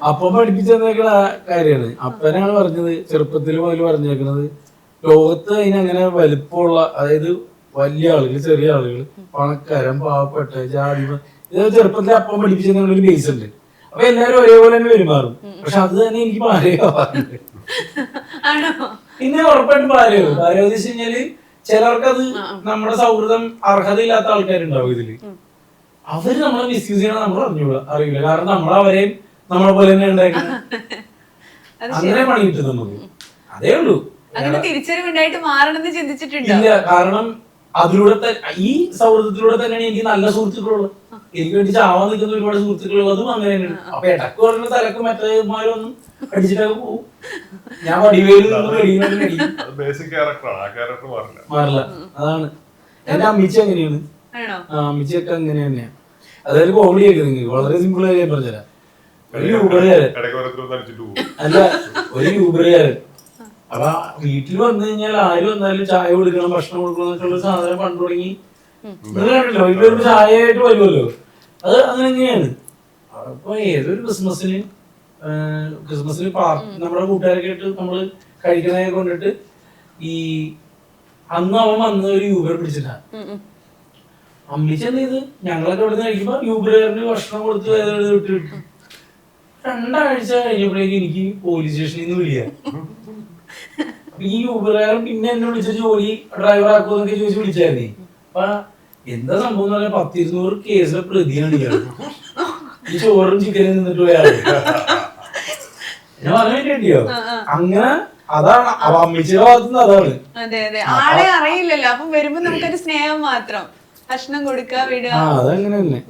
അപ്പം പഠിപ്പിച്ചെന്നേക്കണ കാര്യമാണ്. അപ്പനാണ് പറഞ്ഞത്, ചെറുപ്പത്തിൽ മുതൽ പറഞ്ഞേക്കണത് ലോകത്ത് അതിനങ്ങനെ വലിപ്പമുള്ള, അതായത് വലിയ ആളുകൾ, ചെറിയ ആളുകൾ, പണക്കാരൻ, പാവപ്പെട്ട, ജാതി, ഇത് ചെറുപ്പത്തിൽ അപ്പം പഠിപ്പിച്ചെന്ന ഒരു ബേസ് ഉണ്ട്. അപ്പൊ എല്ലാരും ഒരേപോലെ തന്നെ പെരുമാറും. പക്ഷെ അത് തന്നെ എനിക്ക് ഭാര്യയാവാറുണ്ട്. പിന്നെ ഉറപ്പായിട്ടും ഭാര്യയാവും. ഭാര്യ എന്ന് വെച്ച് കഴിഞ്ഞാല് ചിലർക്കത് നമ്മുടെ സൗഹൃദം അർഹതയില്ലാത്ത ആൾക്കാരുണ്ടാവും ഇതില്. അവര് നമ്മളെ മിസ്യൂസ് ചെയ്യണം നമ്മൾ അറിയില്ല. കാരണം നമ്മളവരെയും നമ്മളെ പോലെ തന്നെ ഉണ്ടാക്കുന്നത്. അങ്ങനെ പണി കിട്ടും നമുക്ക്. അതേ ഉള്ളൂ. ഇല്ല, കാരണം അതിലൂടെ ഈ സൗഹൃദത്തിലൂടെ തന്നെയാണ് എനിക്ക് നല്ല സുഹൃത്തുക്കളുള്ളത്. എനിക്ക് വേണ്ടി ചാവാൻ നിൽക്കുന്ന ഒരുപാട് സുഹൃത്തുക്കളുള്ളതും അങ്ങനെ തന്നെയാണ്. അപ്പൊ ഇടക്ക് പറഞ്ഞ തലക്ക് മറ്റേമാരൊന്നും അടിച്ചിട്ടൊക്കെ പോകും. ഞാൻ വടിവേലിൽ മാറില്ല. അതാണ് എന്റെ അമ്മച്ചി അങ്ങനെയാണ്. അമ്മച്ചിയൊക്കെ അങ്ങനെ തന്നെയാ. അതായത് കോമഡി ആക്കി നിങ്ങൾക്ക് വളരെ സിമ്പിൾ ആയി ഞാൻ പറഞ്ഞുതരാം. ഒരു യൂബറുകാരൻ അല്ല, ഒരു യൂബറുകാരൻ. അപ്പൊ വീട്ടിൽ വന്നു കഴിഞ്ഞാൽ ആര് വന്നാലും ചായ കൊടുക്കണം, ഭക്ഷണം കൊടുക്കണം എന്നൊക്കെയുള്ള സാധനം പണ്ട് തുടങ്ങി. നിങ്ങളാണല്ലോ വീട്ടിലൊരു ചായ ആയിട്ട് വരുമല്ലോ, അത് അങ്ങനെ തന്നെയാണ്. അപ്പൊ ഏതൊരു ക്രിസ്മസിന് നമ്മുടെ കൂട്ടുകാരൊക്കെ ആയിട്ട് നമ്മള് കഴിക്കണതൊക്കെ കൊണ്ടിട്ട് ഈ അന്ന് അവൻ വന്ന് ഒരു യൂബർ പിടിച്ചിട്ടാണ്. അമ്മിച്ച് എന്ത് ചെയ്ത് ഞങ്ങളൊക്കെ ഇവിടെ നിന്ന് കഴിക്കുമ്പോ യൂബറുകാരന് ഭക്ഷണം കൊടുത്ത് വിട്ടു. 2 ആഴ്ച കഴിഞ്ഞപ്പോഴേക്കും എനിക്ക് പോലീസ് സ്റ്റേഷനിൽ നിന്ന് വിളിയാ. ഈ യൂബറുകാരൻ പിന്നെ എന്നെ വിളിച്ച ജോലി ഡ്രൈവർ ആക്കുമെന്നൊക്കെ ചോദിച്ച് വിളിച്ചായിരുന്നേ. അപ്പൊ എന്താ സംഭവം എന്ന് പറഞ്ഞാൽ 10-200 കേസിലെ പ്രതിയാണ് ഇയാൾ. ഈ ചോറും ചിക്കനും നിന്നിട്ട് പോയാള്. ഞാൻ പറഞ്ഞു കേട്ടിയോ? അങ്ങനെ അതാണ് അമ്മച്ചിയുടെ ഭാഗത്തുനിന്ന് അതാണ്. അതെ അതെ, ആളെ അറിയില്ലല്ലോ. അപ്പം വരുമ്പോ നമുക്കൊരു സ്നേഹം മാത്രം, ഭക്ഷണം കൊടുക്കുക, വിടുക. അതങ്ങനെ തന്നെ.